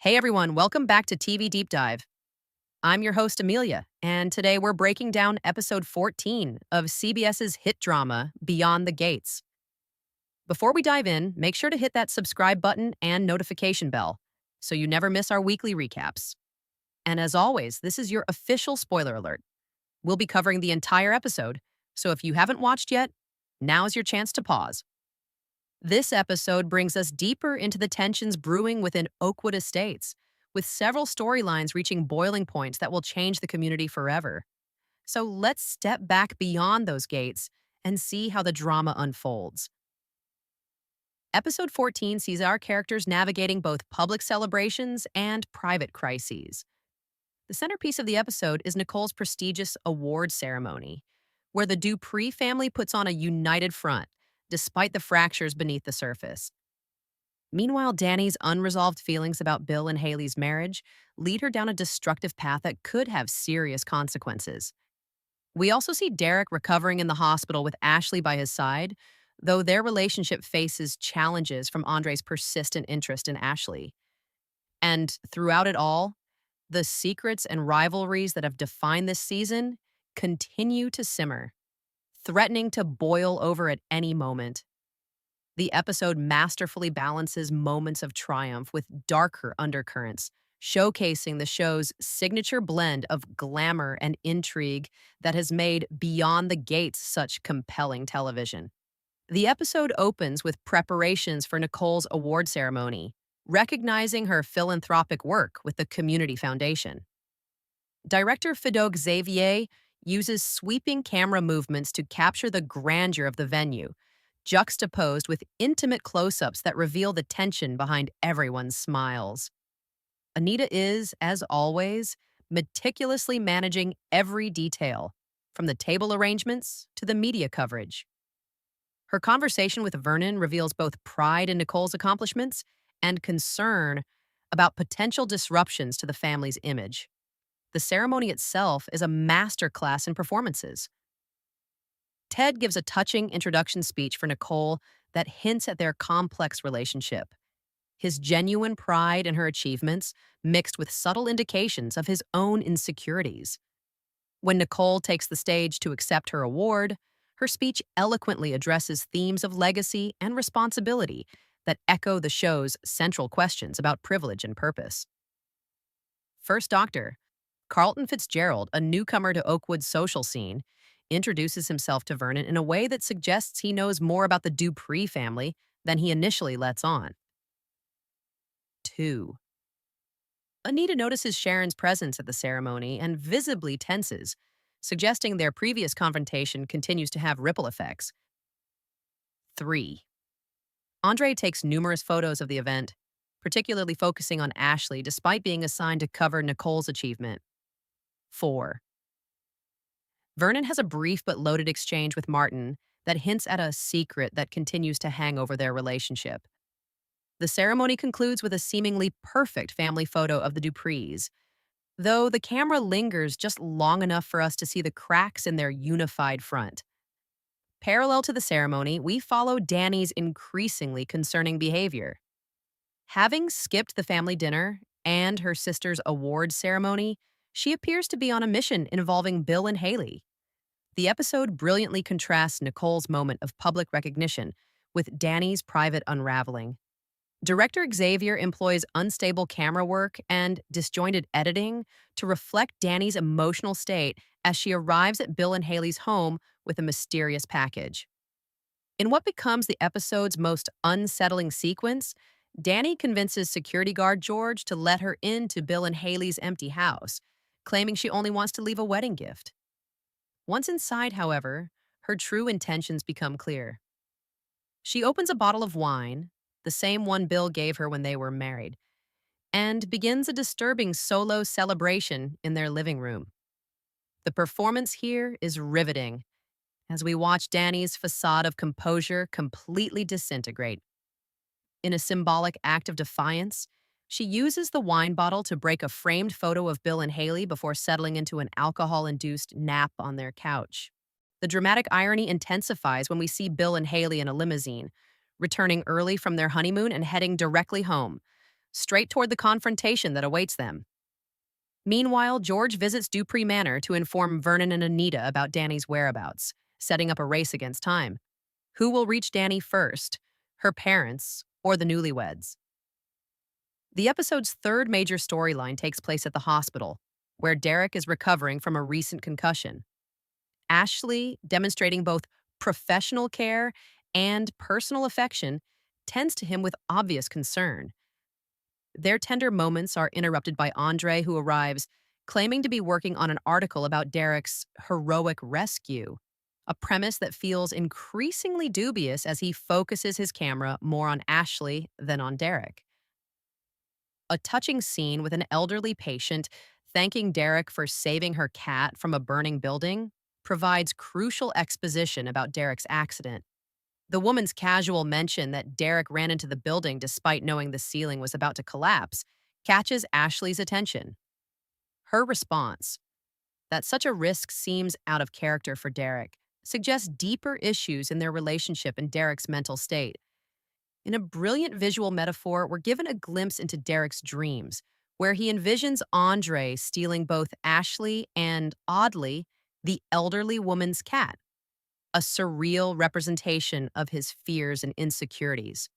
Hey everyone, welcome back to TV Deep Dive. I'm your host, Amelia, and today we're breaking down episode 14 of CBS's hit drama, Beyond the Gates. Before we dive in, make sure to hit that subscribe button and notification bell so you never miss our weekly recaps. And as always, this is your official spoiler alert. We'll be covering the entire episode, so if you haven't watched yet, now is your chance to pause. This episode brings us deeper into the tensions brewing within Oakwood Estates, with several storylines reaching boiling points that will change the community forever. So let's step back beyond those gates and see how the drama unfolds. Episode 14 sees our characters navigating both public celebrations and private crises. The centerpiece of the episode is Nicole's prestigious award ceremony, where the Dupree family puts on a united front, despite the fractures beneath the surface. Meanwhile, Danny's unresolved feelings about Bill and Haley's marriage lead her down a destructive path that could have serious consequences. We also see Derek recovering in the hospital with Ashley by his side, though their relationship faces challenges from Andre's persistent interest in Ashley. And throughout it all, the secrets and rivalries that have defined this season continue to simmer, threatening to boil over at any moment. The episode masterfully balances moments of triumph with darker undercurrents, showcasing the show's signature blend of glamour and intrigue that has made Beyond the Gates such compelling television. The episode opens with preparations for Nicole's award ceremony, recognizing her philanthropic work with the Community Foundation. Director Fido Xavier uses sweeping camera movements to capture the grandeur of the venue, juxtaposed with intimate close-ups that reveal the tension behind everyone's smiles. Anita is, as always, meticulously managing every detail, from the table arrangements to the media coverage. Her conversation with Vernon reveals both pride in Nicole's accomplishments and concern about potential disruptions to the family's image. The ceremony itself is a masterclass in performances. Ted gives a touching introduction speech for Nicole that hints at their complex relationship. His genuine pride in her achievements mixed with subtle indications of his own insecurities. When Nicole takes the stage to accept her award, her speech eloquently addresses themes of legacy and responsibility that echo the show's central questions about privilege and purpose. First Doctor, Carlton Fitzgerald, a newcomer to Oakwood's social scene, introduces himself to Vernon in a way that suggests he knows more about the Dupree family than he initially lets on. 2. Anita notices Sharon's presence at the ceremony and visibly tenses, suggesting their previous confrontation continues to have ripple effects. 3. Andre takes numerous photos of the event, particularly focusing on Ashley despite being assigned to cover Nicole's achievement. 4. Vernon has a brief but loaded exchange with Martin that hints at a secret that continues to hang over their relationship. The ceremony concludes with a seemingly perfect family photo of the Duprees, though the camera lingers just long enough for us to see the cracks in their unified front. Parallel to the ceremony, we follow Danny's increasingly concerning behavior. Having skipped the family dinner and her sister's awards ceremony, she appears to be on a mission involving Bill and Haley. The episode brilliantly contrasts Nicole's moment of public recognition with Danny's private unraveling. Director Xavier employs unstable camera work and disjointed editing to reflect Danny's emotional state as she arrives at Bill and Haley's home with a mysterious package. In what becomes the episode's most unsettling sequence, Danny convinces security guard George to let her into Bill and Haley's empty house, claiming she only wants to leave a wedding gift. Once inside, however, her true intentions become clear. She opens a bottle of wine, the same one Bill gave her when they were married, and begins a disturbing solo celebration in their living room. The performance here is riveting as we watch Danny's facade of composure completely disintegrate. In a symbolic act of defiance, she uses the wine bottle to break a framed photo of Bill and Haley before settling into an alcohol-induced nap on their couch. The dramatic irony intensifies when we see Bill and Haley in a limousine, returning early from their honeymoon and heading directly home, straight toward the confrontation that awaits them. Meanwhile, George visits Dupree Manor to inform Vernon and Anita about Danny's whereabouts, setting up a race against time. Who will reach Danny first? Her parents or the newlyweds? The episode's third major storyline takes place at the hospital, where Derek is recovering from a recent concussion. Ashley, demonstrating both professional care and personal affection, tends to him with obvious concern. Their tender moments are interrupted by Andre, who arrives, claiming to be working on an article about Derek's heroic rescue, a premise that feels increasingly dubious as he focuses his camera more on Ashley than on Derek. A touching scene with an elderly patient thanking Derek for saving her cat from a burning building provides crucial exposition about Derek's accident. The woman's casual mention that Derek ran into the building despite knowing the ceiling was about to collapse catches Ashley's attention. Her response, that such a risk seems out of character for Derek, suggests deeper issues in their relationship and Derek's mental state. In a brilliant visual metaphor, we're given a glimpse into Derek's dreams, where he envisions Andre stealing both Ashley and, oddly, the elderly woman's cat, a surreal representation of his fears and insecurities.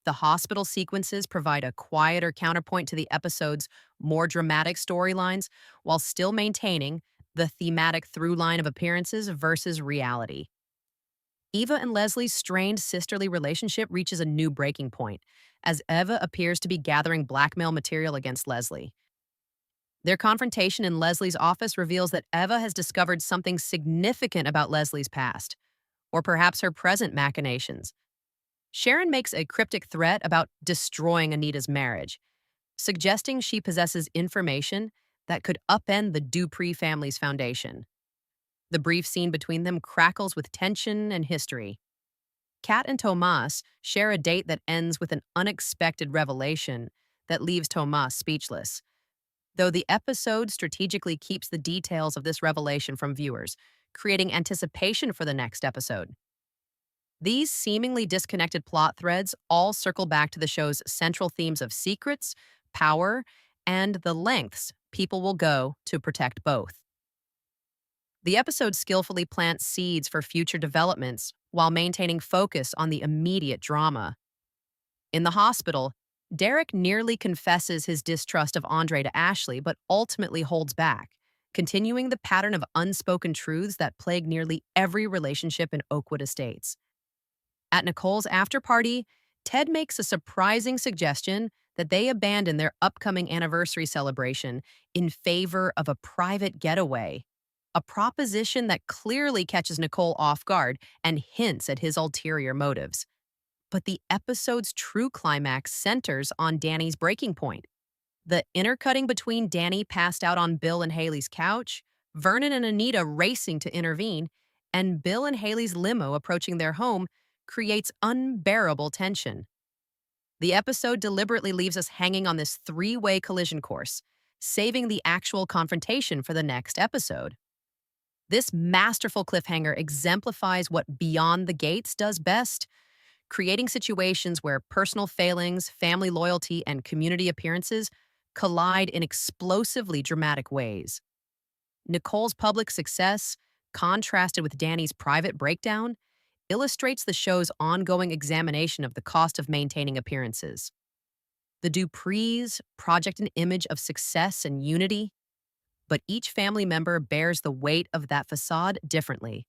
The hospital sequences provide a quieter counterpoint to the episode's more dramatic storylines while still maintaining the thematic through line of appearances versus reality. Eva and Leslie's strained sisterly relationship reaches a new breaking point, as Eva appears to be gathering blackmail material against Leslie. Their confrontation in Leslie's office reveals that Eva has discovered something significant about Leslie's past, or perhaps her present machinations. Sharon makes a cryptic threat about destroying Anita's marriage, suggesting she possesses information that could upend the Dupree family's foundation. The brief scene between them crackles with tension and history. Kat and Tomas share a date that ends with an unexpected revelation that leaves Tomas speechless, though the episode strategically keeps the details of this revelation from viewers, creating anticipation for the next episode. These seemingly disconnected plot threads all circle back to the show's central themes of secrets, power, and the lengths people will go to protect both. The episode skillfully plants seeds for future developments while maintaining focus on the immediate drama. In the hospital, Derek nearly confesses his distrust of Andre to Ashley, but ultimately holds back, continuing the pattern of unspoken truths that plague nearly every relationship in Oakwood Estates. At Nicole's after party, Ted makes a surprising suggestion that they abandon their upcoming anniversary celebration in favor of a private getaway, a proposition that clearly catches Nicole off guard and hints at his ulterior motives. But the episode's true climax centers on Danny's breaking point. The intercutting between Danny passed out on Bill and Haley's couch, Vernon and Anita racing to intervene, and Bill and Haley's limo approaching their home creates unbearable tension. The episode deliberately leaves us hanging on this three-way collision course, saving the actual confrontation for the next episode. This masterful cliffhanger exemplifies what Beyond the Gates does best, creating situations where personal failings, family loyalty, and community appearances collide in explosively dramatic ways. Nicole's public success, contrasted with Danny's private breakdown, illustrates the show's ongoing examination of the cost of maintaining appearances. The Duprees project an image of success and unity, but each family member bears the weight of that facade differently.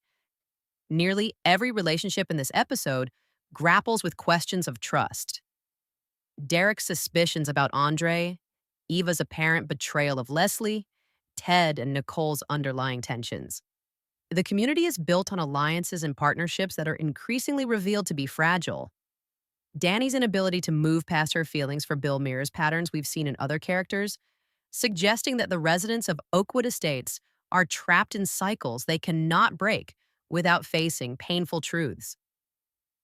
Nearly every relationship in this episode grapples with questions of trust. Derek's suspicions about Andre, Eva's apparent betrayal of Leslie, Ted and Nicole's underlying tensions. The community is built on alliances and partnerships that are increasingly revealed to be fragile. Danny's inability to move past her feelings for Bill mirrors patterns we've seen in other characters, suggesting that the residents of Oakwood Estates are trapped in cycles they cannot break without facing painful truths.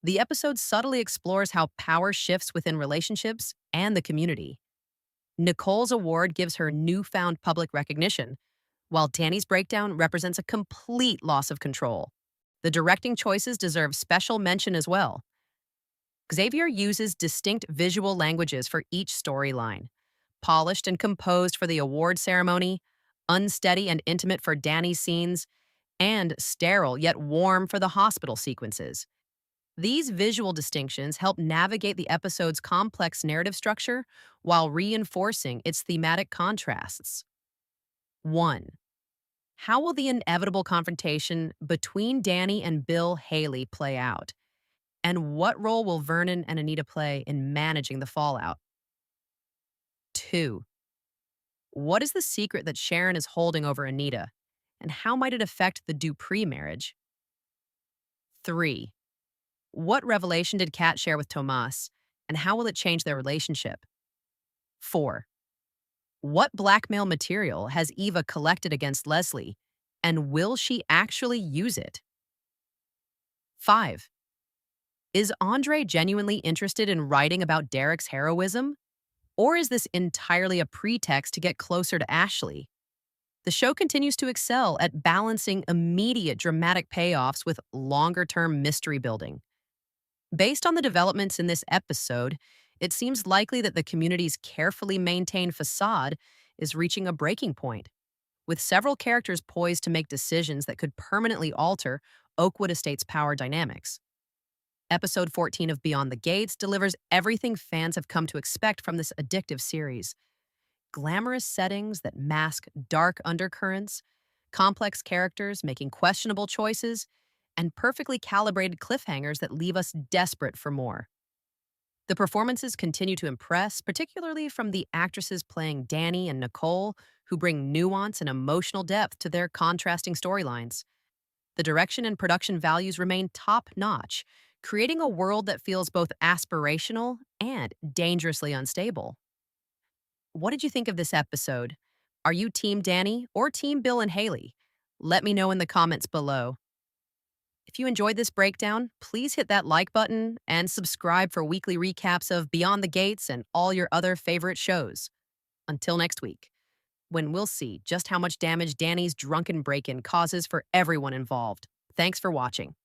The episode subtly explores how power shifts within relationships and the community. Nicole's award gives her newfound public recognition, while Danny's breakdown represents a complete loss of control. The directing choices deserve special mention as well. Xavier uses distinct visual languages for each storyline: polished and composed for the award ceremony, unsteady and intimate for Danny's scenes, and sterile yet warm for the hospital sequences. These visual distinctions help navigate the episode's complex narrative structure while reinforcing its thematic contrasts. 1. How will the inevitable confrontation between Danny and Bill Haley play out? And what role will Vernon and Anita play in managing the fallout? 2. What is the secret that Sharon is holding over Anita? And how might it affect the Dupree marriage? 3. What revelation did Kat share with Tomas? And how will it change their relationship? 4. What blackmail material has Eva collected against Leslie? And will she actually use it? 5. Is Andre genuinely interested in writing about Derek's heroism? Or is this entirely a pretext to get closer to Ashley? The show continues to excel at balancing immediate dramatic payoffs with longer term mystery building. Based on the developments in this episode, it seems likely that the community's carefully maintained facade is reaching a breaking point, with several characters poised to make decisions that could permanently alter Oakwood Estate's power dynamics. Episode 14 of Beyond the Gates delivers everything fans have come to expect from this addictive series: glamorous settings that mask dark undercurrents, complex characters making questionable choices, and perfectly calibrated cliffhangers that leave us desperate for more. The performances continue to impress, particularly from the actresses playing Danny and Nicole, who bring nuance and emotional depth to their contrasting storylines. The direction and production values remain top-notch, creating a world that feels both aspirational and dangerously unstable. What did you think of this episode? Are you Team Danny or Team Bill and Haley? Let me know in the comments below. If you enjoyed this breakdown, please hit that like button and subscribe for weekly recaps of Beyond the Gates and all your other favorite shows. Until next week, when we'll see just how much damage Danny's drunken break-in causes for everyone involved. Thanks for watching.